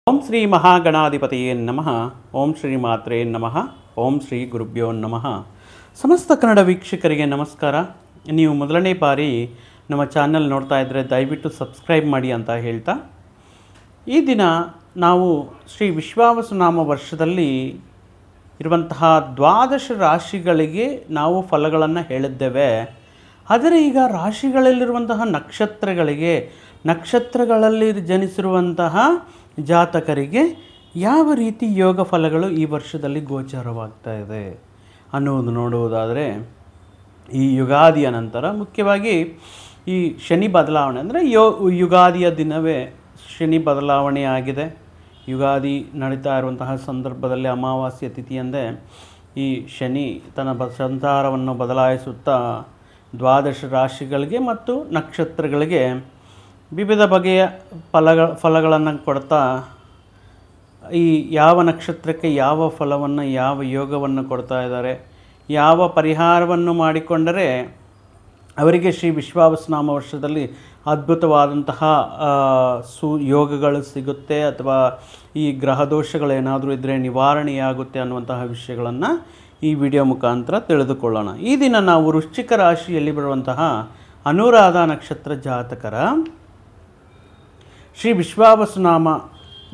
ಓಂ ಶ್ರೀ ಮಹಾಗಣಾಧಿಪತಿಯೇ ನಮಃ. ಓಂ ಶ್ರೀ ಮಾತ್ರೇ ನಮಃ. ಓಂ ಶ್ರೀ ಗುರುಭ್ಯೋ ನಮಃ. ಸಮಸ್ತ ಕನ್ನಡ ವೀಕ್ಷಕರಿಗೆ ನಮಸ್ಕಾರ. ನೀವು ಮೊದಲನೇ ಬಾರಿ ನಮ್ಮ ಚಾನಲ್ ನೋಡ್ತಾ ಇದ್ದರೆ ದಯವಿಟ್ಟು ಸಬ್ಸ್ಕ್ರೈಬ್ ಮಾಡಿ ಅಂತ ಹೇಳ್ತಾ, ಈ ದಿನ ನಾವು ಶ್ರೀ ವಿಶ್ವಾವಸುನಾಮ ವರ್ಷದಲ್ಲಿ ಇರುವಂತಹ 12 ರಾಶಿಗಳಿಗೆ ನಾವು ಫಲಗಳನ್ನು ಹೇಳಿದ್ದೇವೆ. ಆದರೆ ಈಗ ರಾಶಿಗಳಲ್ಲಿರುವಂತಹ ನಕ್ಷತ್ರಗಳಲ್ಲಿ ಜನಿಸಿರುವಂತಹ ಜಾತಕರಿಗೆ ಯಾವ ರೀತಿ ಯೋಗ ಫಲಗಳು ಈ ವರ್ಷದಲ್ಲಿ ಗೋಚರವಾಗ್ತಾ ಇದೆ ಅನ್ನೋದು ನೋಡುವುದಾದರೆ, ಈ ಯುಗಾದಿಯ ನಂತರ ಮುಖ್ಯವಾಗಿ ಈ ಶನಿ ಬದಲಾವಣೆ ಅಂದರೆ ಯುಗಾದಿಯ ದಿನವೇ ಶನಿ ಬದಲಾವಣೆ ಆಗಿದೆ. ಯುಗಾದಿ ನಡೀತಾ ಇರುವಂತಹ ಸಂದರ್ಭದಲ್ಲಿ ಅಮಾವಾಸ್ಯ ತಿಥಿಯಂದೇ ಈ ಶನಿ ತನ್ನ ಸಂಚಾರವನ್ನು ಬದಲಾಯಿಸುತ್ತಾ 12 ರಾಶಿಗಳಿಗೆ ಮತ್ತು ನಕ್ಷತ್ರಗಳಿಗೆ ವಿವಿಧ ಬಗೆಯ ಫಲಗಳನ್ನು ಕೊಡ್ತಾ, ಈ ಯಾವ ನಕ್ಷತ್ರಕ್ಕೆ ಯಾವ ಫಲವನ್ನು, ಯಾವ ಯೋಗವನ್ನು ಕೊಡ್ತಾ ಇದ್ದಾರೆ, ಯಾವ ಪರಿಹಾರವನ್ನು ಮಾಡಿಕೊಂಡರೆ ಅವರಿಗೆ ಶ್ರೀ ವಿಶ್ವಾವಸುನಾಮ ವರ್ಷದಲ್ಲಿ ಅದ್ಭುತವಾದಂತಹ ಯೋಗಗಳು ಸಿಗುತ್ತೆ ಅಥವಾ ಈ ಗ್ರಹ ದೋಷಗಳೇನಾದರೂ ಇದ್ದರೆ ನಿವಾರಣೆಯಾಗುತ್ತೆ ಅನ್ನುವಂತಹ ವಿಷಯಗಳನ್ನು ಈ ವಿಡಿಯೋ ಮುಖಾಂತರ ತಿಳಿದುಕೊಳ್ಳೋಣ. ಈ ದಿನ ನಾವು ವೃಶ್ಚಿಕ ರಾಶಿಯಲ್ಲಿ ಬರುವಂತಹ ಅನುರಾಧ ನಕ್ಷತ್ರ ಜಾತಕರ ಶ್ರೀ ವಿಶ್ವಾವಸುನಾಮ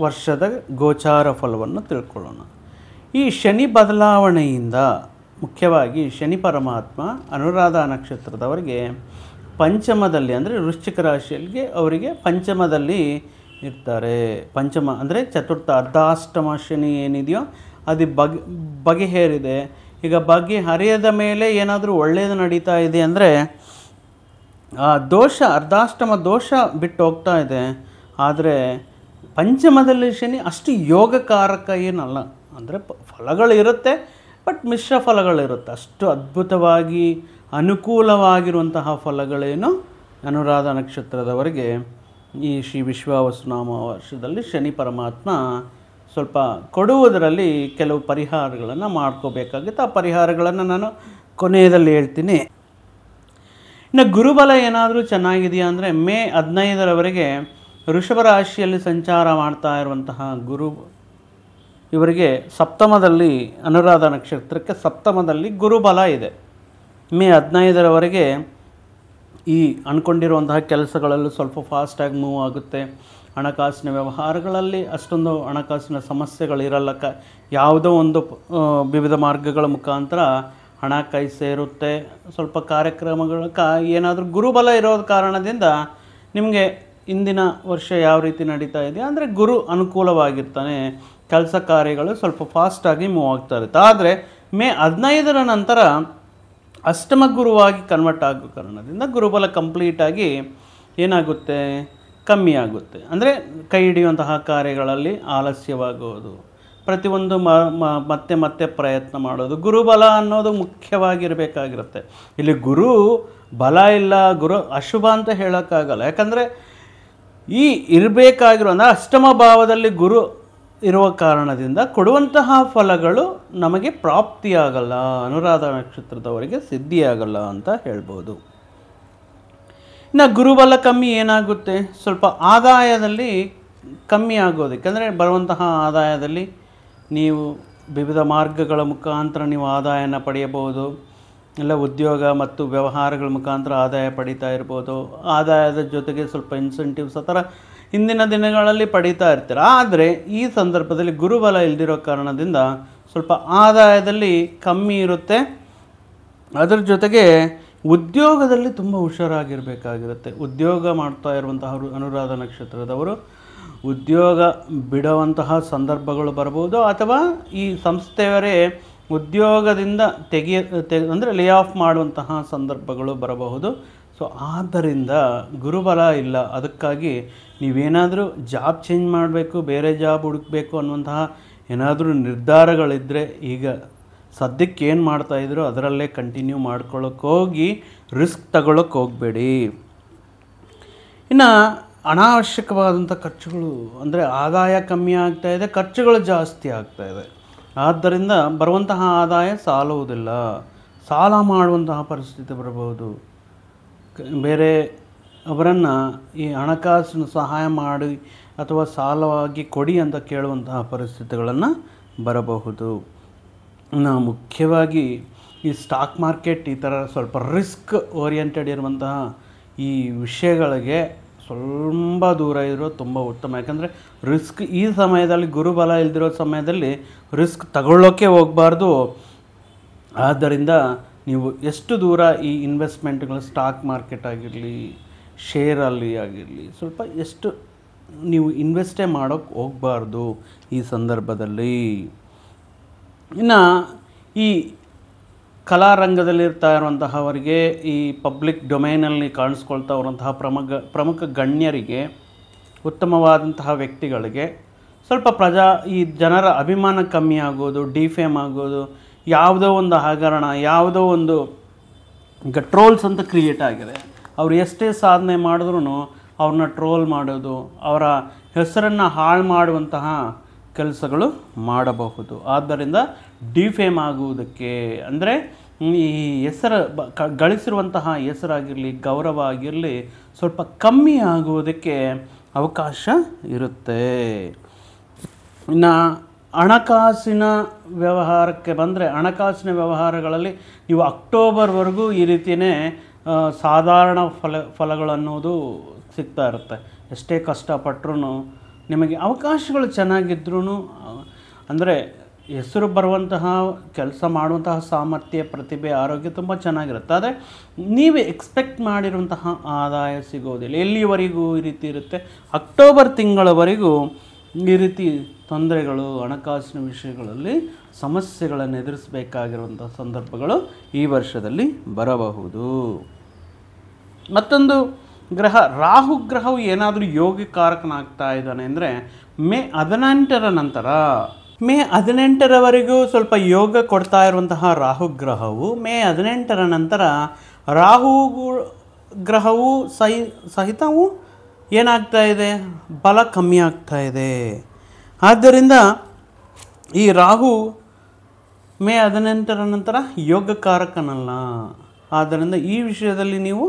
ವರ್ಷದ ಗೋಚಾರ ಫಲವನ್ನು ತಿಳ್ಕೊಳ್ಳೋಣ. ಈ ಶನಿ ಬದಲಾವಣೆಯಿಂದ ಮುಖ್ಯವಾಗಿ ಶನಿ ಪರಮಾತ್ಮ ಅನುರಾಧ ನಕ್ಷತ್ರದವರಿಗೆ ಪಂಚಮದಲ್ಲಿ, ಅಂದರೆ ವೃಶ್ಚಿಕ ರಾಶಿಯಲ್ಲಿ ಅವರಿಗೆ ಪಂಚಮದಲ್ಲಿ ಇರ್ತಾರೆ. ಪಂಚಮ ಅಂದರೆ ಚತುರ್ಥ ಅರ್ಧಾಷ್ಟಮ ಶನಿ ಏನಿದೆಯೋ ಅದು ಬಗೆಹೇರಿದೆ. ಈಗ ಬಗೆಹರಿಯದ ಮೇಲೆ ಏನಾದರೂ ಒಳ್ಳೆಯದು ನಡೀತಾ ಇದೆ ಅಂದರೆ ಆ ದೋಷ, ಅರ್ಧಾಷ್ಟಮ ದೋಷ ಬಿಟ್ಟು ಹೋಗ್ತಾ ಇದೆ. ಆದರೆ ಪಂಚಮದಲ್ಲಿ ಶನಿ ಅಷ್ಟು ಯೋಗಕಾರಕ ಏನಲ್ಲ. ಅಂದರೆ ಫಲಗಳಿರುತ್ತೆ, ಬಟ್ ಮಿಶ್ರ ಫಲಗಳಿರುತ್ತೆ. ಅಷ್ಟು ಅದ್ಭುತವಾಗಿ ಅನುಕೂಲವಾಗಿರುವಂತಹ ಫಲಗಳೇನು ಅನುರಾಧ ನಕ್ಷತ್ರದವರಿಗೆ ಈ ಶ್ರೀ ವಿಶ್ವಾವಸುನಾಮ ವರ್ಷದಲ್ಲಿ ಶನಿ ಪರಮಾತ್ಮ ಸ್ವಲ್ಪ ಕೊಡುವುದರಲ್ಲಿ ಕೆಲವು ಪರಿಹಾರಗಳನ್ನು ಮಾಡ್ಕೋಬೇಕಾಗುತ್ತೆ. ಆ ಪರಿಹಾರಗಳನ್ನು ನಾನು ಕೊನೆಯದಲ್ಲಿ ಹೇಳ್ತೀನಿ. ಇನ್ನು ಗುರುಬಲ ಏನಾದರೂ ಚೆನ್ನಾಗಿದೆಯಾ ಅಂದರೆ ಮೇ 15ರವರೆಗೆ ವೃಷಭ ರಾಶಿಯಲ್ಲಿ ಸಂಚಾರ ಮಾಡ್ತಾ ಇರುವಂತಹ ಗುರು ಇವರಿಗೆ ಸಪ್ತಮದಲ್ಲಿ, ಅನುರಾಧ ನಕ್ಷತ್ರಕ್ಕೆ ಸಪ್ತಮದಲ್ಲಿ ಗುರುಬಲ ಇದೆ. ಮೇ 15ರವರೆಗೆ ಈ ಅಂದ್ಕೊಂಡಿರುವಂತಹ ಕೆಲಸಗಳಲ್ಲೂ ಸ್ವಲ್ಪ ಫಾಸ್ಟಾಗಿ ಮೂವ್ ಆಗುತ್ತೆ. ಹಣಕಾಸಿನ ವ್ಯವಹಾರಗಳಲ್ಲಿ ಅಷ್ಟೊಂದು ಹಣಕಾಸಿನ ಸಮಸ್ಯೆಗಳಿರಲ್ಲ. ಯಾವುದೋ ಒಂದು ವಿವಿಧ ಮಾರ್ಗಗಳ ಮುಖಾಂತರ ಹಣ ಕೈ ಸೇರುತ್ತೆ. ಸ್ವಲ್ಪ ಕಾರ್ಯಕ್ರಮಗಳು ಏನಾದರೂ ಗುರುಬಲ ಇರೋದ ಕಾರಣದಿಂದ ನಿಮಗೆ ಇಂದಿನ ವರ್ಷ ಯಾವ ರೀತಿ ನಡೀತಾ ಇದೆ ಅಂದರೆ ಗುರು ಅನುಕೂಲವಾಗಿರ್ತಾನೆ. ಕೆಲಸ ಕಾರ್ಯಗಳು ಸ್ವಲ್ಪ ಫಾಸ್ಟಾಗಿ ಮೂವ್ ಆಗ್ತಾ ಇರುತ್ತೆ. ಆದರೆ ಮೇ 15ರ ನಂತರ ಅಷ್ಟಮ ಗುರುವಾಗಿ ಕನ್ವರ್ಟ್ ಆಗೋ ಕಾರಣದಿಂದ ಗುರುಬಲ ಕಂಪ್ಲೀಟಾಗಿ ಏನಾಗುತ್ತೆ, ಕಮ್ಮಿ ಆಗುತ್ತೆ. ಅಂದರೆ ಕೈ ಹಿಡಿಯುವಂತಹ ಕಾರ್ಯಗಳಲ್ಲಿ ಆಲಸ್ಯವಾಗೋದು, ಪ್ರತಿಯೊಂದು ಮತ್ತೆ ಪ್ರಯತ್ನ ಮಾಡೋದು. ಗುರುಬಲ ಅನ್ನೋದು ಮುಖ್ಯವಾಗಿರಬೇಕಾಗಿರುತ್ತೆ. ಇಲ್ಲಿ ಗುರು ಬಲ ಇಲ್ಲ, ಗುರು ಅಶುಭ ಅಂತ ಹೇಳೋಕ್ಕಾಗಲ್ಲ. ಯಾಕಂದರೆ ಈ ಇರಬೇಕಾಗಿರೋ ಅಂದರೆ ಅಷ್ಟಮ ಭಾವದಲ್ಲಿ ಗುರು ಇರುವ ಕಾರಣದಿಂದ ಕೊಡುವಂತಹ ಫಲಗಳು ನಮಗೆ ಪ್ರಾಪ್ತಿಯಾಗಲ್ಲ, ಅನುರಾಧ ನಕ್ಷತ್ರದವರಿಗೆ ಸಿದ್ಧಿಯಾಗಲ್ಲ ಅಂತ ಹೇಳ್ಬೋದು. ಇನ್ನು ಗುರುಬಲ ಕಮ್ಮಿ ಏನಾಗುತ್ತೆ, ಸ್ವಲ್ಪ ಆದಾಯದಲ್ಲಿ ಕಮ್ಮಿ ಆಗೋದು. ಯಾಕಂದರೆ ಬರುವಂತಹ ಆದಾಯದಲ್ಲಿ ನೀವು ವಿವಿಧ ಮಾರ್ಗಗಳ ಮುಖಾಂತರ ನೀವು ಆದಾಯನ ಪಡೆಯಬಹುದು. ಎಲ್ಲ ಉದ್ಯೋಗ ಮತ್ತು ವ್ಯವಹಾರಗಳ ಮುಖಾಂತರ ಆದಾಯ ಪಡೀತಾ ಇರ್ಬೋದು. ಆದಾಯದ ಜೊತೆಗೆ ಸ್ವಲ್ಪ ಇನ್ಸೆಂಟಿವ್ಸ್ ಆ ಥರ ಹಿಂದಿನ ದಿನಗಳಲ್ಲಿ ಪಡೀತಾ ಇರ್ತೀರ. ಆದರೆ ಈ ಸಂದರ್ಭದಲ್ಲಿ ಗುರುಬಲ ಇಲ್ದಿರೋ ಕಾರಣದಿಂದ ಸ್ವಲ್ಪ ಆದಾಯದಲ್ಲಿ ಕಮ್ಮಿ ಇರುತ್ತೆ. ಅದರ ಜೊತೆಗೆ ಉದ್ಯೋಗದಲ್ಲಿ ತುಂಬ ಹುಷಾರಾಗಿರಬೇಕಾಗಿರುತ್ತೆ. ಉದ್ಯೋಗ ಮಾಡ್ತಾ ಇರುವಂತಹ ಅನುರಾಧ ನಕ್ಷತ್ರದವರು ಉದ್ಯೋಗ ಬಿಡುವಂತಹ ಸಂದರ್ಭಗಳು ಬರ್ಬೋದು, ಅಥವಾ ಈ ಸಂಸ್ಥೆಯವರೇ ಉದ್ಯೋಗದಿಂದ ಅಂದರೆ ಲೇ ಆಫ್ ಮಾಡುವಂತಹ ಸಂದರ್ಭಗಳು ಬರಬಹುದು. ಸೊ ಆದ್ದರಿಂದ ಗುರುಬಲ ಇಲ್ಲ. ಅದಕ್ಕಾಗಿ ನೀವೇನಾದರೂ ಜಾಬ್ ಚೇಂಜ್ ಮಾಡಬೇಕು, ಬೇರೆ ಜಾಬ್ ಹುಡುಕಬೇಕು ಅನ್ನುವಂತಹ ಏನಾದರೂ ನಿರ್ಧಾರಗಳಿದ್ದರೆ ಈಗ ಸದ್ಯಕ್ಕೆ ಏನು ಮಾಡ್ತಾಯಿದ್ರು ಅದರಲ್ಲೇ ಕಂಟಿನ್ಯೂ ಮಾಡ್ಕೊಳ್ಳೋಕೆ ಹೋಗಿ ರಿಸ್ಕ್ ತಗೊಳ್ಳೋಕೆ ಹೋಗಬೇಡಿ. ಇನ್ನು ಅನಾವಶ್ಯಕವಾದಂಥ ಖರ್ಚುಗಳು, ಅಂದರೆ ಆದಾಯ ಕಮ್ಮಿ ಆಗ್ತಾಯಿದೆ, ಖರ್ಚುಗಳು ಜಾಸ್ತಿ ಆಗ್ತಾಯಿದೆ. ಆದ್ದರಿಂದ ಬರುವಂತಹ ಆದಾಯ ಸಾಲುವುದಿಲ್ಲ, ಸಾಲ ಮಾಡುವಂತಹ ಪರಿಸ್ಥಿತಿ ಬರಬಹುದು. ಬೇರೆ ಅವರನ್ನು ಈ ಹಣಕಾಸಿನ ಸಹಾಯ ಮಾಡಿ ಅಥವಾ ಸಾಲವಾಗಿ ಕೊಡಿ ಅಂತ ಕೇಳುವಂತಹ ಪರಿಸ್ಥಿತಿಗಳನ್ನು ಬರಬಹುದು. ಮುಖ್ಯವಾಗಿ ಈ ಸ್ಟಾಕ್ ಮಾರ್ಕೆಟ್ ಈ ಥರ ಸ್ವಲ್ಪ ರಿಸ್ಕ್ ಓರಿಯೆಂಟೆಡ್ ಇರುವಂತಹ ಈ ವಿಷಯಗಳಿಗೆ ಸ್ವಲ್ಪ ದೂರ ಇರೋ ತುಂಬ ಉತ್ತಮ. ಯಾಕಂದರೆ ರಿಸ್ಕ್ ಈ ಸಮಯದಲ್ಲಿ ಗುರುಬಲ ಇಲ್ದಿರೋ ಸಮಯದಲ್ಲಿ ರಿಸ್ಕ್ ತಗೊಳ್ಳೋಕ್ಕೆ ಹೋಗಬಾರ್ದು. ಆದ್ದರಿಂದ ನೀವು ಎಷ್ಟು ದೂರ ಈ ಇನ್ವೆಸ್ಟ್ಮೆಂಟ್ಗಳು ಸ್ಟಾಕ್ ಮಾರ್ಕೆಟ್ ಆಗಿರಲಿ, ಶೇರಲ್ಲಿ ಆಗಿರಲಿ, ಸ್ವಲ್ಪ ಎಷ್ಟು ನೀವು ಇನ್ವೆಸ್ಟೇ ಮಾಡೋಕ್ಕೆ ಹೋಗಬಾರ್ದು ಈ ಸಂದರ್ಭದಲ್ಲಿ. ಇನ್ನು ಈ ಕಲಾರಂಗದಲ್ಲಿರ್ತಾ ಇರುವಂತಹವರಿಗೆ, ಈ ಪಬ್ಲಿಕ್ ಡೊಮೈನಲ್ಲಿ ಕಾಣಿಸ್ಕೊಳ್ತಾ ಇರುವಂತಹ ಪ್ರಮುಖ ಗಣ್ಯರಿಗೆ, ಉತ್ತಮವಾದಂತಹ ವ್ಯಕ್ತಿಗಳಿಗೆ ಸ್ವಲ್ಪ ಈ ಜನರ ಅಭಿಮಾನ ಕಮ್ಮಿ ಆಗೋದು, ಡಿಫೇಮ್ ಆಗೋದು, ಯಾವುದೋ ಒಂದು ಹಗರಣ, ಯಾವುದೋ ಒಂದು ಈಗ ಟ್ರೋಲ್ಸ್ ಅಂತ ಕ್ರಿಯೇಟ್ ಆಗಿದೆ. ಅವರು ಎಷ್ಟೇ ಸಾಧನೆ ಮಾಡಿದ್ರೂ ಅವ್ರನ್ನ ಟ್ರೋಲ್ ಮಾಡೋದು, ಅವರ ಹೆಸರನ್ನು ಹಾಳು ಮಾಡುವಂತಹ ಕೆಲಸಗಳು ಮಾಡಬಹುದು. ಆದ್ದರಿಂದ ಡಿಫೇಮ್ ಆಗುವುದಕ್ಕೆ, ಅಂದರೆ ಈ ಹೆಸರು ಗಳಿಸಿರುವಂತಹ ಹೆಸರಾಗಿರಲಿ, ಗೌರವ ಆಗಿರಲಿ ಸ್ವಲ್ಪ ಕಮ್ಮಿ ಆಗುವುದಕ್ಕೆ ಅವಕಾಶ ಇರುತ್ತೆ. ಇನ್ನು ಹಣಕಾಸಿನ ವ್ಯವಹಾರಕ್ಕೆ ಬಂದರೆ, ಹಣಕಾಸಿನ ವ್ಯವಹಾರಗಳಲ್ಲಿ ನೀವು ಅಕ್ಟೋಬರ್ವರೆಗೂ ಈ ರೀತಿಯೇ ಸಾಧಾರಣ ಫಲಗಳನ್ನೋದು ಸಿಗ್ತಾ ಇರುತ್ತೆ. ಎಷ್ಟೇ ಕಷ್ಟಪಟ್ಟರೂ ನಿಮಗೆ ಅವಕಾಶಗಳು ಚೆನ್ನಾಗಿದ್ರೂ, ಅಂದರೆ ಹೆಸರು ಬರುವಂತಹ ಕೆಲಸ ಮಾಡುವಂತಹ ಸಾಮರ್ಥ್ಯ, ಪ್ರತಿಭೆ, ಆರೋಗ್ಯ ತುಂಬ ಚೆನ್ನಾಗಿರುತ್ತೆ. ಆದರೆ ನೀವು ಎಕ್ಸ್ಪೆಕ್ಟ್ ಮಾಡಿರುವಂತಹ ಆದಾಯ ಸಿಗೋದಿಲ್ಲ. ಎಲ್ಲಿವರೆಗೂ ಈ ರೀತಿ ಇರುತ್ತೆ? ಅಕ್ಟೋಬರ್ ತಿಂಗಳವರೆಗೂ ಈ ರೀತಿ ತೊಂದರೆಗಳು, ಹಣಕಾಸಿನ ವಿಷಯಗಳಲ್ಲಿ ಸಮಸ್ಯೆಗಳನ್ನು ಎದುರಿಸಬೇಕಾಗಿರುವಂಥ ಸಂದರ್ಭಗಳು ಈ ವರ್ಷದಲ್ಲಿ ಬರಬಹುದು. ಮತ್ತೊಂದು ಗ್ರಹ, ರಾಹು ಗ್ರಹವು ಏನಾದರೂ ಯೋಗಕಾರಕನಾಗ್ತಾ ಇದ್ದಾನೆ ಅಂದರೆ ಮೇ 18ರ ನಂತರ, ಮೇ 18ರವರೆಗೂ ಸ್ವಲ್ಪ ಯೋಗ ಕೊಡ್ತಾ ಇರುವಂತಹ ರಾಹು ಗ್ರಹವು ಮೇ 18ರ ನಂತರ ರಾಹು ಗ್ರಹವು ಸಹಿತವು ಏನಾಗ್ತಾ ಇದೆ, ಬಲ ಕಮ್ಮಿ ಆಗ್ತಾ ಇದೆ. ಆದ್ದರಿಂದ ಈ ರಾಹು ಮೇ 18ರ ನಂತರ ಯೋಗಕಾರಕನಲ್ಲ. ಆದ್ದರಿಂದ ಈ ವಿಷಯದಲ್ಲಿ ನೀವು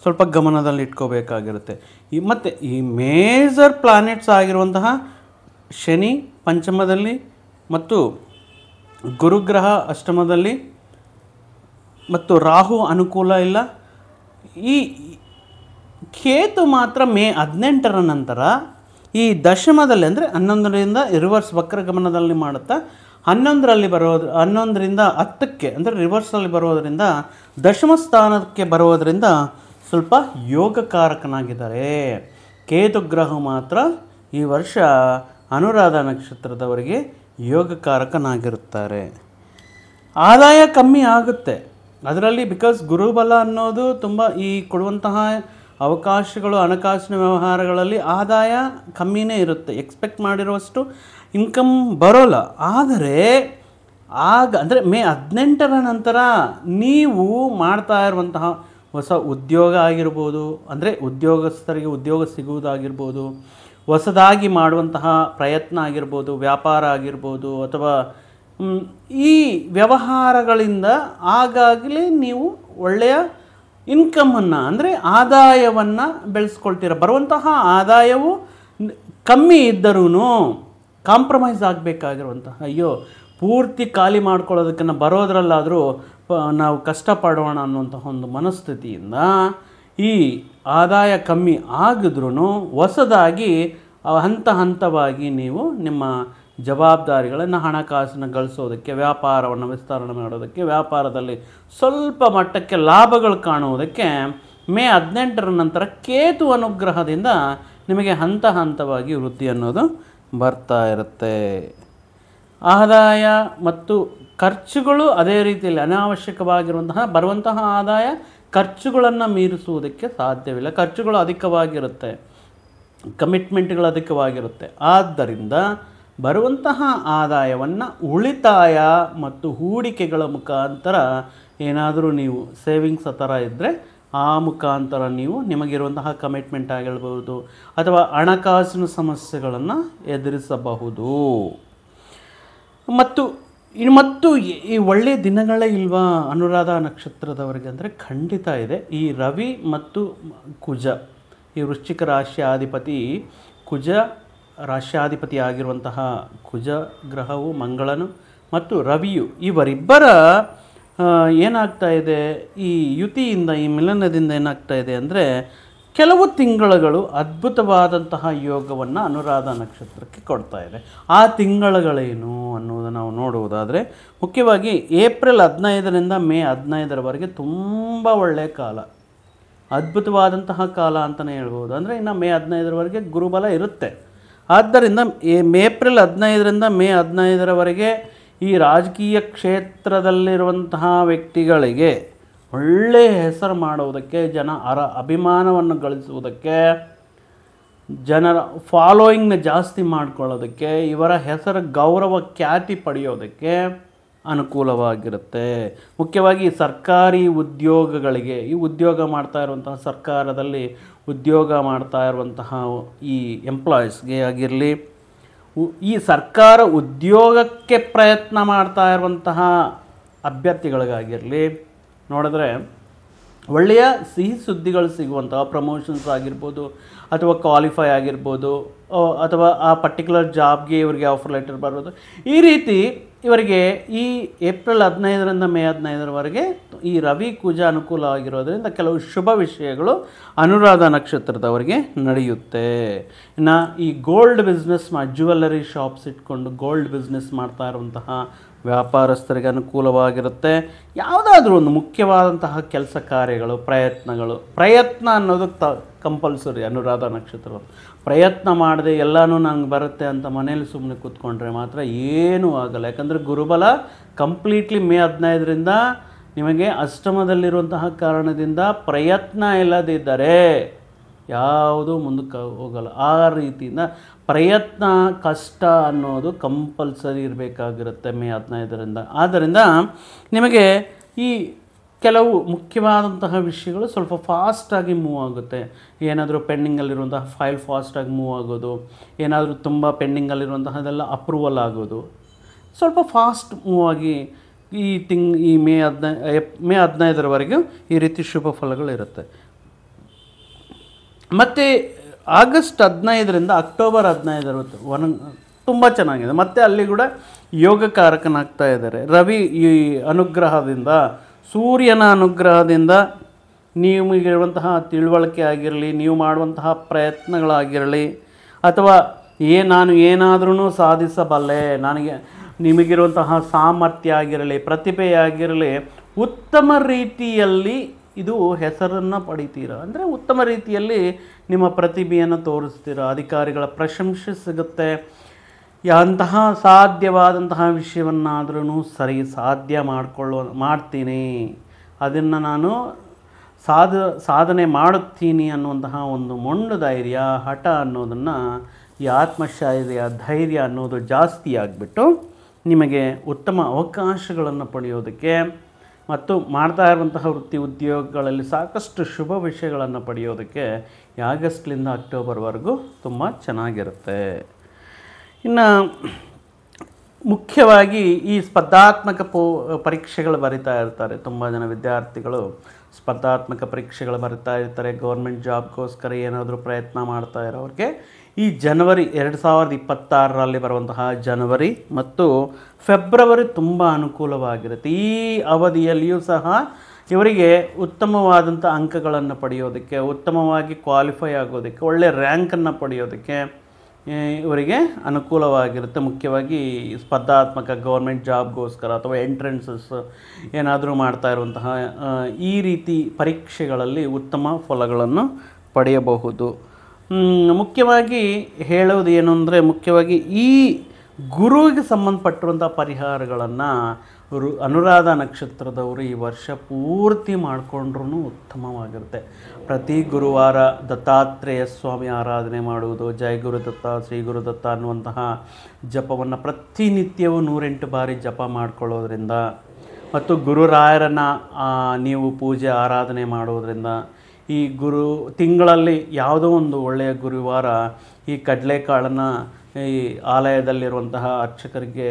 ಸ್ವಲ್ಪ ಗಮನದಲ್ಲಿ ಇಟ್ಕೋಬೇಕಾಗಿರುತ್ತೆ. ಮತ್ತು ಈ ಮೇಜರ್ ಪ್ಲಾನೆಟ್ಸ್ ಆಗಿರುವಂತಹ ಶನಿ ಪಂಚಮದಲ್ಲಿ ಮತ್ತು ಗುರುಗ್ರಹ ಅಷ್ಟಮದಲ್ಲಿ ಮತ್ತು ರಾಹು ಅನುಕೂಲ ಇಲ್ಲ. ಈ ಕೇತು ಮಾತ್ರ ಮೇ 18ರ ನಂತರ ಈ ದಶಮದಲ್ಲಿ, ಅಂದರೆ 11ರಿಂದ ರಿವರ್ಸ್ ವಕ್ರಗಮನದಲ್ಲಿ ಮಾಡುತ್ತಾ 11ರಿಂದ 10ಕ್ಕೆ ಅಂದರೆ ರಿವರ್ಸಲ್ಲಿ ಬರೋದರಿಂದ ದಶಮ ಸ್ಥಾನಕ್ಕೆ ಬರೋದರಿಂದ ಸ್ವಲ್ಪ ಯೋಗಕಾರಕನಾಗಿದ್ದಾರೆ. ಕೇತು ಗ್ರಹ ಮಾತ್ರ ಈ ವರ್ಷ ಅನುರಾಧ ನಕ್ಷತ್ರದವರಿಗೆ ಯೋಗಕಾರಕನಾಗಿರುತ್ತಾರೆ. ಆದಾಯ ಕಮ್ಮಿ ಆಗುತ್ತೆ ಅದರಲ್ಲಿ, ಬಿಕಾಸ್ ಗುರುಬಲ ಅನ್ನೋದು ತುಂಬ ಈ ಕೊಡುವಂತಹ ಅವಕಾಶಗಳು, ಹಣಕಾಸಿನ ವ್ಯವಹಾರಗಳಲ್ಲಿ ಆದಾಯ ಕಮ್ಮಿನೇ ಇರುತ್ತೆ. ಎಕ್ಸ್ಪೆಕ್ಟ್ ಮಾಡಿರುವಷ್ಟು ಇನ್ಕಮ್ ಬರೋಲ್ಲ. ಆದರೆ ಅಂದರೆ ಮೇ 18ರ ನಂತರ ನೀವು ಮಾಡ್ತಾ ಇರುವಂತಹ ಹೊಸ ಉದ್ಯೋಗ ಆಗಿರ್ಬೋದು, ಅಂದರೆ ಉದ್ಯೋಗಸ್ಥರಿಗೆ ಉದ್ಯೋಗ ಸಿಗುವುದಾಗಿರ್ಬೋದು, ಹೊಸದಾಗಿ ಮಾಡುವಂತಹ ಪ್ರಯತ್ನ ಆಗಿರ್ಬೋದು, ವ್ಯಾಪಾರ ಆಗಿರ್ಬೋದು, ಅಥವಾ ಈ ವ್ಯವಹಾರಗಳಿಂದ ಆಗಾಗಲೇ ನೀವು ಒಳ್ಳೆಯ ಇನ್ಕಮನ್ನು, ಅಂದರೆ ಆದಾಯವನ್ನು ಬೆಳೆಸ್ಕೊಳ್ತೀರ. ಬರುವಂತಹ ಆದಾಯವು ಕಮ್ಮಿ ಇದ್ದರೂ ಕಾಂಪ್ರಮೈಸ್ ಆಗಬೇಕಾಗಿರುವಂತಹ, ಅಯ್ಯೋ ಪೂರ್ತಿ ಖಾಲಿ ಮಾಡ್ಕೊಳ್ಳೋದಕ್ಕಿಂತ ಬರೋದ್ರಲ್ಲಾದರೂ ನಾವು ಕಷ್ಟಪಡೋಣ ಅನ್ನುವಂತಹ ಒಂದು ಮನಸ್ಥಿತಿಯಿಂದ ಈ ಆದಾಯ ಕಮ್ಮಿ ಆಗಿದ್ರೂ ಹೊಸದಾಗಿ ಹಂತವಾಗಿ ನೀವು ನಿಮ್ಮ ಜವಾಬ್ದಾರಿಗಳನ್ನು, ಹಣಕಾಸನ್ನು ಗಳಿಸೋದಕ್ಕೆ, ವ್ಯಾಪಾರವನ್ನು ವಿಸ್ತರಣೆ ಮಾಡೋದಕ್ಕೆ, ವ್ಯಾಪಾರದಲ್ಲಿ ಸ್ವಲ್ಪ ಮಟ್ಟಕ್ಕೆ ಲಾಭಗಳು ಕಾಣುವುದಕ್ಕೆ ಮೇ 18ರ ನಂತರ ಕೇತು ಅನುಗ್ರಹದಿಂದ ನಿಮಗೆ ಹಂತವಾಗಿ ವೃದ್ಧಿ ಅನ್ನೋದು ಬರ್ತಾ ಇರುತ್ತೆ. ಆದಾಯ ಮತ್ತು ಖರ್ಚುಗಳು ಅದೇ ರೀತಿಯಲ್ಲಿ ಅನಾವಶ್ಯಕವಾಗಿರುವಂತಹ ಬರುವಂತಹ ಆದಾಯ ಖರ್ಚುಗಳನ್ನು ಮೀರಿಸುವುದಕ್ಕೆ ಸಾಧ್ಯವಿಲ್ಲ. ಖರ್ಚುಗಳು ಅಧಿಕವಾಗಿರುತ್ತೆ, ಕಮಿಟ್ಮೆಂಟ್ಗಳು ಅಧಿಕವಾಗಿರುತ್ತೆ. ಆದ್ದರಿಂದ ಬರುವಂತಹ ಆದಾಯವನ್ನು ಉಳಿತಾಯ ಮತ್ತು ಹೂಡಿಕೆಗಳ ಮುಖಾಂತರ ಏನಾದರೂ ನೀವು ಸೇವಿಂಗ್ಸ್ ಆ ಥರ ಇದ್ದರೆ ಆ ಮುಖಾಂತರ ನೀವು ನಿಮಗಿರುವಂತಹ ಕಮಿಟ್ಮೆಂಟ್ ಆಗಿರ್ಬೋದು ಅಥವಾ ಹಣಕಾಸಿನ ಸಮಸ್ಯೆಗಳನ್ನು ಎದುರಿಸಬಹುದು. ಮತ್ತು ಈ ಒಳ್ಳೆಯ ದಿನಗಳೇ ಇಲ್ವಾ ಅನುರಾಧ ನಕ್ಷತ್ರದವರಿಗೆ ಅಂದರೆ ಖಂಡಿತ ಇದೆ. ಈ ರವಿ ಮತ್ತು ಕುಜ, ಈ ವೃಶ್ಚಿಕ ರಾಶಿಯ ಅಧಿಪತಿ ಕುಜ ರಾಶ್ಯಾಧಿಪತಿ ಆಗಿರುವಂತಹ ಕುಜ ಗ್ರಹವು, ಮಂಗಳನು ಮತ್ತು ರವಿಯು ಇವರಿಬ್ಬರ ಏನಾಗ್ತಾ ಇದೆ, ಈ ಯುತಿಯಿಂದ, ಈ ಮಿಲನದಿಂದ ಏನಾಗ್ತಾ ಇದೆ ಅಂದರೆ ಕೆಲವು ತಿಂಗಳುಗಳು ಅದ್ಭುತವಾದಂತಹ ಯೋಗವನ್ನು ಅನುರಾಧ ನಕ್ಷತ್ರಕ್ಕೆ ಕೊಡ್ತಾ ಇದೆ. ಆ ತಿಂಗಳುಗಳೇನು ಅನ್ನೋದನ್ನು ನಾವು ನೋಡುವುದಾದರೆ, ಮುಖ್ಯವಾಗಿ ಏಪ್ರಿಲ್ 15ರಿಂದ ಮೇ 15ರವರೆಗೆ ತುಂಬ ಒಳ್ಳೆಯ ಕಾಲ, ಅದ್ಭುತವಾದಂತಹ ಕಾಲ ಅಂತಲೇ ಹೇಳ್ಬೋದು. ಅಂದರೆ ಇನ್ನು ಮೇ 15ರವರೆಗೆ ಗುರುಬಲ ಇರುತ್ತೆ. ಆದ್ದರಿಂದ ಏಪ್ರಿಲ್ 15ರಿಂದ ಮೇ 15ರವರೆಗೆ ಈ ರಾಜಕೀಯ ಕ್ಷೇತ್ರದಲ್ಲಿರುವಂತಹ ವ್ಯಕ್ತಿಗಳಿಗೆ ಒಳ್ಳೆಯ ಹೆಸರು ಮಾಡುವುದಕ್ಕೆ, ಅಭಿಮಾನವನ್ನು ಗಳಿಸುವುದಕ್ಕೆ, ಜನರ ಫಾಲೋಯಿಂಗ್ನ ಜಾಸ್ತಿ ಮಾಡ್ಕೊಳ್ಳೋದಕ್ಕೆ, ಇವರ ಹೆಸರು ಗೌರವ ಖ್ಯಾತಿ ಪಡೆಯೋದಕ್ಕೆ ಅನುಕೂಲವಾಗಿರುತ್ತೆ. ಮುಖ್ಯವಾಗಿ ಸರ್ಕಾರಿ ಉದ್ಯೋಗಗಳಿಗೆ, ಈ ಉದ್ಯೋಗ ಮಾಡ್ತಾ ಇರುವಂತಹ, ಸರ್ಕಾರದಲ್ಲಿ ಉದ್ಯೋಗ ಮಾಡ್ತಾ ಇರುವಂತಹ ಈ ಎಂಪ್ಲಾಯೀಸ್ಗೆ ಆಗಿರಲಿ, ಈ ಸರ್ಕಾರ ಉದ್ಯೋಗಕ್ಕೆ ಪ್ರಯತ್ನ ಮಾಡ್ತಾ ಇರುವಂತಹ ಅಭ್ಯರ್ಥಿಗಳಿಗಾಗಿರಲಿ ನೋಡಿದ್ರೆ ಒಳ್ಳೆಯ ಸಿಹಿ ಸುದ್ದಿಗಳು ಸಿಗುವಂತಹ, ಪ್ರಮೋಷನ್ಸ್ ಆಗಿರ್ಬೋದು ಅಥವಾ ಕ್ವಾಲಿಫೈ ಆಗಿರ್ಬೋದು, ಅಥವಾ ಆ ಪರ್ಟಿಕ್ಯುಲರ್ ಜಾಬ್ಗೆ ಇವರಿಗೆ ಆಫರ್ ಲೆಟರ್ ಬರೋದು, ಈ ರೀತಿ ಇವರಿಗೆ ಈ ಏಪ್ರಿಲ್ 15ರಿಂದ ಮೇ 15ರವರೆಗೆ ಈ ರವಿ ಕುಜ ಅನುಕೂಲ ಆಗಿರೋದರಿಂದ ಕೆಲವು ಶುಭ ವಿಷಯಗಳು ಅನುರಾಧ ನಕ್ಷತ್ರದವರಿಗೆ ನಡೆಯುತ್ತೆ. ಇನ್ನು ಈ ಗೋಲ್ಡ್ ಬಿಸ್ನೆಸ್, ಜ್ಯುವೆಲ್ಲರಿ ಶಾಪ್ಸ್ ಇಟ್ಕೊಂಡು ಗೋಲ್ಡ್ ಬಿಸ್ನೆಸ್ ಮಾಡ್ತಾ ಇರುವಂತಹ ವ್ಯಾಪಾರಸ್ಥರಿಗೆ ಅನುಕೂಲವಾಗಿರುತ್ತೆ. ಯಾವುದಾದ್ರೂ ಒಂದು ಮುಖ್ಯವಾದಂತಹ ಕೆಲಸ ಕಾರ್ಯಗಳು, ಪ್ರಯತ್ನ ಅನ್ನೋದು ಕಂಪಲ್ಸರಿ. ಅನುರಾಧ ನಕ್ಷತ್ರ ಪ್ರಯತ್ನ ಮಾಡದೆ ಎಲ್ಲನೂ ನಂಗೆ ಬರುತ್ತೆ ಅಂತ ಮನೇಲಿ ಸುಮ್ಮನೆ ಕೂತ್ಕೊಂಡ್ರೆ ಮಾತ್ರ ಏನೂ ಆಗಲ್ಲ. ಯಾಕಂದರೆ ಗುರುಬಲ ಕಂಪ್ಲೀಟ್ಲಿ ಮೇ 15ರಿಂದ ನಿಮಗೆ ಅಷ್ಟಮದಲ್ಲಿರುವಂತಹ ಕಾರಣದಿಂದ ಪ್ರಯತ್ನ ಇಲ್ಲದಿದ್ದರೆ ಯಾವುದೂ ಮುಂದಕ್ಕೆ ಹೋಗಲ್ಲ. ಆ ರೀತಿಯಿಂದ ಪ್ರಯತ್ನ, ಕಷ್ಟ ಅನ್ನೋದು ಕಂಪಲ್ಸರಿ ಇರಬೇಕಾಗಿರುತ್ತೆ ಮೇ 15ರಿಂದ. ಆದ್ದರಿಂದ ನಿಮಗೆ ಈ ಕೆಲವು ಮುಖ್ಯವಾದಂತಹ ವಿಷಯಗಳು ಸ್ವಲ್ಪ ಫಾಸ್ಟಾಗಿ ಮೂವ್ ಆಗುತ್ತೆ. ಏನಾದರೂ ಪೆಂಡಿಂಗಲ್ಲಿರುವಂತಹ ಫೈಲ್ ಫಾಸ್ಟಾಗಿ ಮೂವ್ ಆಗೋದು, ಏನಾದರೂ ತುಂಬ ಪೆಂಡಿಂಗಲ್ಲಿರುವಂತಹದೆಲ್ಲ ಅಪ್ರೂವಲ್ ಆಗೋದು ಸ್ವಲ್ಪ ಫಾಸ್ಟ್ ಮೂವ್ ಆಗಿ ಈ ಮೇ 15ರವರೆಗೂ ಈ ರೀತಿ ಶುಭ ಫಲಗಳಿರುತ್ತೆ. ಮತ್ತು ಆಗಸ್ಟ್ 15ರಿಂದ ಅಕ್ಟೋಬರ್ 15 ತುಂಬ ಚೆನ್ನಾಗಿದೆ. ಮತ್ತು ಅಲ್ಲಿ ಕೂಡ ಯೋಗಕಾರಕನಾಗ್ತಾ ಇದ್ದಾರೆ ರವಿ. ಈ ಅನುಗ್ರಹದಿಂದ, ಸೂರ್ಯನ ಅನುಗ್ರಹದಿಂದ ನಿಮಗಿರುವಂತಹ ತಿಳುವಳಿಕೆ ಆಗಿರಲಿ, ನೀವು ಮಾಡುವಂತಹ ಪ್ರಯತ್ನಗಳಾಗಿರಲಿ, ಅಥವಾ ನಾನು ಏನಾದ್ರೂ ಸಾಧಿಸಬಲ್ಲೆ, ನಿಮಗಿರುವಂತಹ ಸಾಮರ್ಥ್ಯ ಆಗಿರಲಿ, ಪ್ರತಿಭೆಯಾಗಿರಲಿ, ಉತ್ತಮ ರೀತಿಯಲ್ಲಿ ಇದು ಹೆಸರನ್ನು ಪಡಿತೀರ. ಅಂದರೆ ಉತ್ತಮ ರೀತಿಯಲ್ಲಿ ನಿಮ್ಮ ಪ್ರತಿಭೆಯನ್ನು ತೋರಿಸ್ತೀರ, ಅಧಿಕಾರಿಗಳ ಪ್ರಶಂಸೆ ಸಿಗುತ್ತೆ. ಅಂತಹ ಸಾಧ್ಯವಾದಂತಹ ವಿಷಯವನ್ನಾದ್ರೂ ಸರಿ ಸಾಧ್ಯ ಮಾಡ್ತೀನಿ, ಅದನ್ನು ನಾನು ಸಾಧನೆ ಮಾಡುತ್ತೀನಿ ಅನ್ನುವಂತಹ ಒಂದು ಮೊಂಡು ಧೈರ್ಯ, ಹಠ ಅನ್ನೋದನ್ನು, ಈ ಆತ್ಮಸ್ಥೈರ್ಯ, ಧೈರ್ಯ ಅನ್ನೋದು ಜಾಸ್ತಿ ಆಗಿಬಿಟ್ಟು ನಿಮಗೆ ಉತ್ತಮ ಅವಕಾಶಗಳನ್ನು ಪಡೆಯೋದಕ್ಕೆ ಮತ್ತು ಮಾಡ್ತಾ ಇರುವಂತಹ ವೃತ್ತಿ ಉದ್ಯೋಗಗಳಲ್ಲಿ ಸಾಕಷ್ಟು ಶುಭ ವಿಷಯಗಳನ್ನು ಪಡೆಯೋದಕ್ಕೆ ಆಗಸ್ಟ್ಲಿಂದ ಅಕ್ಟೋಬರ್ವರೆಗೂ ತುಂಬ ಚೆನ್ನಾಗಿರುತ್ತೆ. ಇನ್ನು ಮುಖ್ಯವಾಗಿ ಈ ಸ್ಪರ್ಧಾತ್ಮಕ ಪರೀಕ್ಷೆಗಳು ಬರಿತಾ ಇರ್ತಾರೆ. ತುಂಬ ಜನ ವಿದ್ಯಾರ್ಥಿಗಳು ಸ್ಪರ್ಧಾತ್ಮಕ ಪರೀಕ್ಷೆಗಳು ಬರಿತಾ ಇರ್ತಾರೆ. ಗೌರ್ಮೆಂಟ್ ಜಾಬ್ಗೋಸ್ಕರ ಏನಾದರೂ ಪ್ರಯತ್ನ ಮಾಡ್ತಾ ಇರೋರಿಗೆ ಈ ಜನವರಿ 2026ರಲ್ಲಿ ಬರುವಂತಹ ಜನವರಿ ಮತ್ತು ಫೆಬ್ರವರಿ ತುಂಬ ಅನುಕೂಲವಾಗಿರುತ್ತೆ. ಈ ಅವಧಿಯಲ್ಲಿಯೂ ಸಹ ಇವರಿಗೆ ಉತ್ತಮವಾದಂಥ ಅಂಕಗಳನ್ನು ಪಡೆಯೋದಕ್ಕೆ, ಉತ್ತಮವಾಗಿ ಕ್ವಾಲಿಫೈ ಆಗೋದಕ್ಕೆ, ಒಳ್ಳೆಯ ರ್ಯಾಂಕನ್ನು ಪಡೆಯೋದಕ್ಕೆ ಇವರಿಗೆ ಅನುಕೂಲವಾಗಿರುತ್ತೆ. ಮುಖ್ಯವಾಗಿ ಸ್ಪರ್ಧಾತ್ಮಕ ಗೌರ್ಮೆಂಟ್ ಜಾಬ್ಗೋಸ್ಕರ ಅಥವಾ ಎಂಟ್ರೆನ್ಸಸ್ ಏನಾದರೂ ಮಾಡ್ತಾ ಇರುವಂತಹ ಈ ರೀತಿ ಪರೀಕ್ಷೆಗಳಲ್ಲಿ ಉತ್ತಮ ಫಲಗಳನ್ನು ಪಡೆಯಬಹುದು. ಮುಖ್ಯವಾಗಿ ಹೇಳೋದು ಏನು ಅಂದರೆ, ಮುಖ್ಯವಾಗಿ ಈ ಗುರುವಿಗೆ ಸಂಬಂಧಪಟ್ಟಿರುವಂಥ ಪರಿಹಾರಗಳನ್ನು ಅನುರಾಧ ನಕ್ಷತ್ರದವರು ಈ ವರ್ಷ ಪೂರ್ತಿ ಮಾಡಿಕೊಂಡ್ರೂ ಉತ್ತಮವಾಗಿರುತ್ತೆ. ಪ್ರತಿ ಗುರುವಾರ ದತ್ತಾತ್ರೇಯ ಸ್ವಾಮಿ ಆರಾಧನೆ ಮಾಡುವುದು, ಜೈ ಗುರುದತ್ತ, ಶ್ರೀ ಗುರುದತ್ತ ಅನ್ನುವಂತಹ ಜಪವನ್ನು ಪ್ರತಿನಿತ್ಯವೂ 108 ಬಾರಿ ಜಪ ಮಾಡಿಕೊಳ್ಳೋದ್ರಿಂದ ಮತ್ತು ಗುರುರಾಯರನ್ನು ನೀವು ಪೂಜೆ ಆರಾಧನೆ ಮಾಡೋದರಿಂದ, ಈ ತಿಂಗಳಲ್ಲಿ ಯಾವುದೋ ಒಂದು ಒಳ್ಳೆಯ ಗುರುವಾರ ಈ ಕಡಲೆಕಾಳನ್ನು ಈ ಆಲಯದಲ್ಲಿರುವಂತಹ ಅರ್ಚಕರಿಗೆ,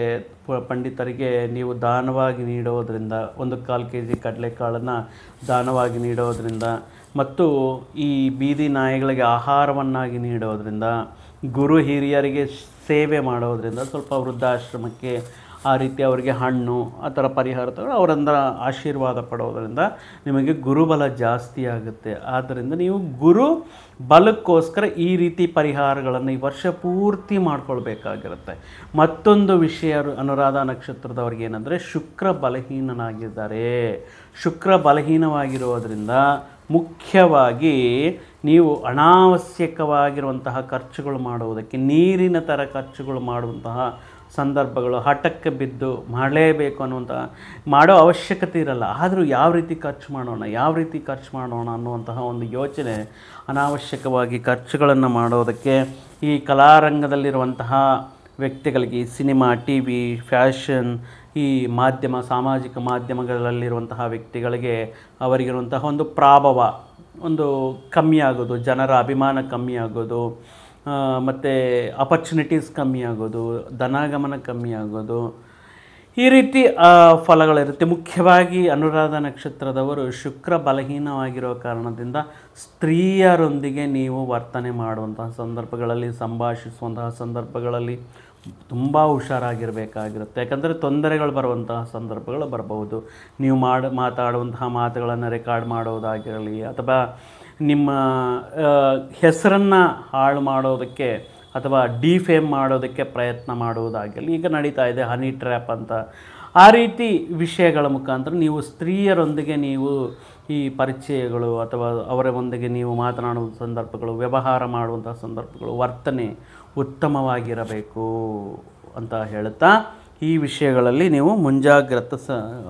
ಪಂಡಿತರಿಗೆ ನೀವು ದಾನವಾಗಿ ನೀಡೋದರಿಂದ, 1/4 kg ಕಡಲೆಕಾಳನ್ನು ದಾನವಾಗಿ ನೀಡೋದರಿಂದ ಮತ್ತು ಈ ಬೀದಿ ನಾಯಿಗಳಿಗೆ ಆಹಾರವನ್ನಾಗಿ ನೀಡೋದರಿಂದ ಗುರು ಹಿರಿಯರಿಗೆ ಸೇವೆ ಮಾಡೋದರಿಂದ, ಸ್ವಲ್ಪ ವೃದ್ಧಾಶ್ರಮಕ್ಕೆ ಆ ರೀತಿ ಅವರಿಗೆ ಹಣ್ಣು ಆ ಥರ ಪರಿಹಾರ ತಗೊಂಡು ಅವರಿಂದ ಆಶೀರ್ವಾದ ಪಡೋದರಿಂದ ನಿಮಗೆ ಗುರುಬಲ ಜಾಸ್ತಿ ಆಗುತ್ತೆ. ಆದ್ದರಿಂದ ನೀವು ಗುರು ಬಲಕ್ಕೋಸ್ಕರ ಈ ರೀತಿ ಪರಿಹಾರಗಳನ್ನು ಈ ವರ್ಷ ಪೂರ್ತಿ ಮಾಡ್ಕೊಳ್ಬೇಕಾಗಿರುತ್ತೆ. ಮತ್ತೊಂದು ವಿಷಯ ಅನುರಾಧ ನಕ್ಷತ್ರದವ್ರಿಗೆ ಏನಂದರೆ, ಶುಕ್ರ ಬಲಹೀನನಾಗಿದ್ದಾರೆ. ಶುಕ್ರ ಬಲಹೀನವಾಗಿರೋದರಿಂದ ಮುಖ್ಯವಾಗಿ ನೀವು ಅನಾವಶ್ಯಕವಾಗಿರುವಂತಹ ಖರ್ಚುಗಳು ಮಾಡುವುದಕ್ಕೆ, ನೀರಿನ ಥರ ಖರ್ಚುಗಳು ಮಾಡುವಂತಹ ಸಂದರ್ಭಗಳು, ಹಠಕ್ಕೆ ಬಿದ್ದು ಮಾಡಲೇಬೇಕು ಮಾಡೋ ಅವಶ್ಯಕತೆ ಇರಲ್ಲ, ಆದರೂ ಯಾವ ರೀತಿ ಖರ್ಚು ಮಾಡೋಣ ಅನ್ನುವಂತಹ ಒಂದು ಯೋಚನೆ, ಅನಾವಶ್ಯಕವಾಗಿ ಖರ್ಚುಗಳನ್ನು ಮಾಡೋದಕ್ಕೆ ಈ ಕಲಾರಂಗದಲ್ಲಿರುವಂತಹ ವ್ಯಕ್ತಿಗಳಿಗೆ, ಸಿನಿಮಾ, ಟಿ ವಿ, ಫ್ಯಾಷನ್, ಈ ಸಾಮಾಜಿಕ ಮಾಧ್ಯಮಗಳಲ್ಲಿರುವಂತಹ ವ್ಯಕ್ತಿಗಳಿಗೆ ಅವರಿಗಿರುವಂತಹ ಒಂದು ಪ್ರಾಭವ ಒಂದು ಕಮ್ಮಿ ಆಗೋದು, ಜನರ ಅಭಿಮಾನ ಕಮ್ಮಿ ಆಗೋದು, ಮತ್ತು ಅಪರ್ಚುನಿಟೀಸ್ ಕಮ್ಮಿ ಆಗೋದು, ಧನಾಗಮನ ಕಮ್ಮಿ ಆಗೋದು, ಈ ರೀತಿ ಫಲಗಳಿರುತ್ತೆ. ಮುಖ್ಯವಾಗಿ ಅನುರಾಧ ನಕ್ಷತ್ರದವರು ಶುಕ್ರ ಬಲಹೀನವಾಗಿರೋ ಕಾರಣದಿಂದ ಸ್ತ್ರೀಯರೊಂದಿಗೆ ನೀವು ವರ್ತನೆ ಮಾಡುವಂತಹ ಸಂದರ್ಭಗಳಲ್ಲಿ, ಸಂಭಾಷಿಸುವಂತಹ ಸಂದರ್ಭಗಳಲ್ಲಿ ತುಂಬ ಹುಷಾರಾಗಿರಬೇಕಾಗಿರುತ್ತೆ. ಯಾಕಂದರೆ ತೊಂದರೆಗಳು ಬರುವಂತಹ ಸಂದರ್ಭಗಳು ಬರಬಹುದು. ನೀವು ಮಾತಾಡುವಂತಹ ಮಾತುಗಳನ್ನು ರೆಕಾರ್ಡ್ ಮಾಡೋದಾಗಿರಲಿ, ಅಥವಾ ನಿಮ್ಮ ಹೆಸರನ್ನು ಹಾಳು ಮಾಡೋದಕ್ಕೆ ಅಥವಾ ಡಿಫೇಮ್ ಮಾಡೋದಕ್ಕೆ ಪ್ರಯತ್ನ ಮಾಡುವುದಾಗಿರಲಿ. ಈಗ ನಡೀತಾ ಇದೆ ಹನಿ ಟ್ರ್ಯಾಪ್ ಅಂತ. ಆ ರೀತಿ ವಿಷಯಗಳ ಮುಖಾಂತರ ನೀವು ಸ್ತ್ರೀಯರೊಂದಿಗೆ ನೀವು ಈ ಪರಿಚಯಗಳು ಅಥವಾ ಅವರೊಂದಿಗೆ ನೀವು ಮಾತನಾಡುವ ಸಂದರ್ಭಗಳು, ವ್ಯವಹಾರ ಮಾಡುವಂಥ ಸಂದರ್ಭಗಳು, ವರ್ತನೆ ಉತ್ತಮವಾಗಿರಬೇಕು ಅಂತ ಹೇಳ್ತಾ, ಈ ವಿಷಯಗಳಲ್ಲಿ ನೀವು ಮುಂಜಾಗ್ರತೆ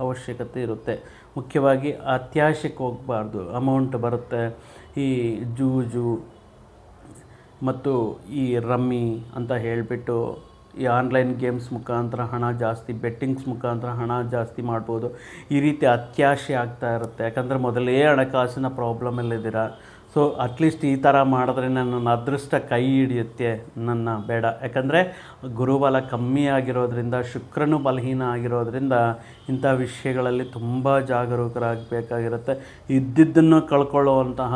ಅವಶ್ಯಕತೆ ಇರುತ್ತೆ. ಮುಖ್ಯವಾಗಿ ಅತ್ಯಾಶಕ್ಕೆ ಹೋಗಬಾರ್ದು. ಅಮೌಂಟ್ ಬರುತ್ತೆ, ಈ ಜೂಜು ಮತ್ತು ಈ ರಮ್ಮಿ ಅಂತ ಹೇಳಿಬಿಟ್ಟು ಈ ಆನ್ಲೈನ್ ಗೇಮ್ಸ್ ಮುಖಾಂತರ ಹಣ ಜಾಸ್ತಿ, ಬೆಟ್ಟಿಂಗ್ಸ್ ಮುಖಾಂತರ ಹಣ ಜಾಸ್ತಿ ಮಾಡ್ಬೋದು. ಈ ರೀತಿ ಅತ್ಯಾಶೆ ಆಗ್ತಾ ಇರುತ್ತೆ. ಯಾಕಂದರೆ ಮೊದಲೇ ಹಣಕಾಸಿನ ಪ್ರಾಬ್ಲಮಲ್ಲಿದ್ದೀರಾ. ಸೊ ಅಟ್ಲೀಸ್ಟ್ ಈ ಥರ ಮಾಡಿದ್ರೆ ನನ್ನ ಅದೃಷ್ಟ ಕೈ ಹಿಡಿಯುತ್ತೆ, ನನ್ನ ಬೇಡ. ಯಾಕಂದರೆ ಗುರುಬಲ ಕಮ್ಮಿ ಆಗಿರೋದ್ರಿಂದ, ಶುಕ್ರನು ಬಲಹೀನ ಆಗಿರೋದ್ರಿಂದ ಇಂಥ ವಿಷಯಗಳಲ್ಲಿ ತುಂಬ ಜಾಗರೂಕರಾಗಬೇಕಾಗಿರುತ್ತೆ. ಇದ್ದಿದ್ದನ್ನು ಕಳ್ಕೊಳ್ಳುವಂತಹ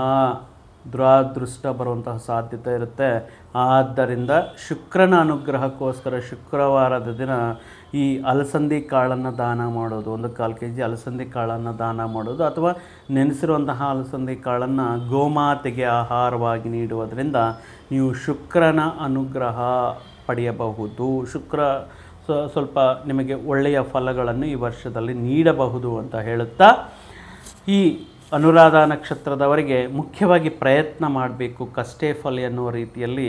ದುರಾದೃಷ್ಟ ಬರುವಂತಹ ಸಾಧ್ಯತೆ ಇರುತ್ತೆ. ಆದ್ದರಿಂದ ಶುಕ್ರನ ಅನುಗ್ರಹಕ್ಕೋಸ್ಕರ ಶುಕ್ರವಾರದ ದಿನ ಈ ಅಲಸಂದಿ ಕಾಳನ್ನು ದಾನ ಮಾಡೋದು, 1 kg ಅಲಸಂದಿ ಕಾಳನ್ನು ದಾನ ಮಾಡೋದು, ಅಥವಾ ನೆನೆಸಿರುವಂತಹ ಅಲಸಂದಿ ಕಾಳನ್ನು ಗೋಮಾತೆಗೆ ಆಹಾರವಾಗಿ ನೀಡುವುದರಿಂದ ನೀವು ಶುಕ್ರನ ಅನುಗ್ರಹ ಪಡೆಯಬಹುದು. ಶುಕ್ರ ಸ್ವಲ್ಪ ನಿಮಗೆ ಒಳ್ಳೆಯ ಫಲಗಳನ್ನು ಈ ವರ್ಷದಲ್ಲಿ ನೀಡಬಹುದು ಅಂತ ಹೇಳುತ್ತಾ, ಈ ಅನುರಾಧ ನಕ್ಷತ್ರದವರಿಗೆ ಮುಖ್ಯವಾಗಿ ಪ್ರಯತ್ನ ಮಾಡಬೇಕು, ಕಷ್ಟೇ ಫಲ ಎನ್ನುವ ರೀತಿಯಲ್ಲಿ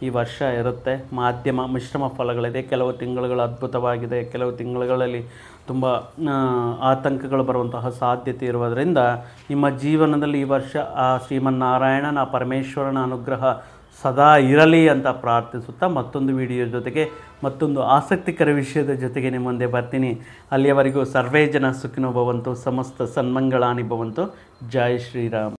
ಈ ವರ್ಷ ಇರುತ್ತೆ. ಮಿಶ್ರಮ ಫಲಗಳಿದೆ. ಕೆಲವು ತಿಂಗಳುಗಳು ಅದ್ಭುತವಾಗಿದೆ, ಕೆಲವು ತಿಂಗಳುಗಳಲ್ಲಿ ತುಂಬ ಆತಂಕಗಳು ಬರುವಂತಹ ಸಾಧ್ಯತೆ ಇರುವುದರಿಂದ ನಿಮ್ಮ ಜೀವನದಲ್ಲಿ ಈ ವರ್ಷ ಆ ಶ್ರೀಮನ್ನಾರಾಯಣನ ಪರಮೇಶ್ವರನ ಅನುಗ್ರಹ ಸದಾ ಇರಲಿ ಅಂತ ಪ್ರಾರ್ಥಿಸುತ್ತಾ, ಮತ್ತೊಂದು ವಿಡಿಯೋ ಜೊತೆಗೆ ಮತ್ತೊಂದು ಆಸಕ್ತಿಕರ ವಿಷಯದ ಜೊತೆಗೆ ನಿಮ್ಮ ಮುಂದೆ ಬರ್ತೀನಿ. ಅಲ್ಲಿಯವರೆಗೂ ಸರ್ವೇ ಜನ ಸುಖಿನೋ ಭವಂತು, ಸಮಸ್ತ ಸನ್ಮಂಗಳಾನಿ ಭವಂತು. ಜೈ ಶ್ರೀರಾಮ್.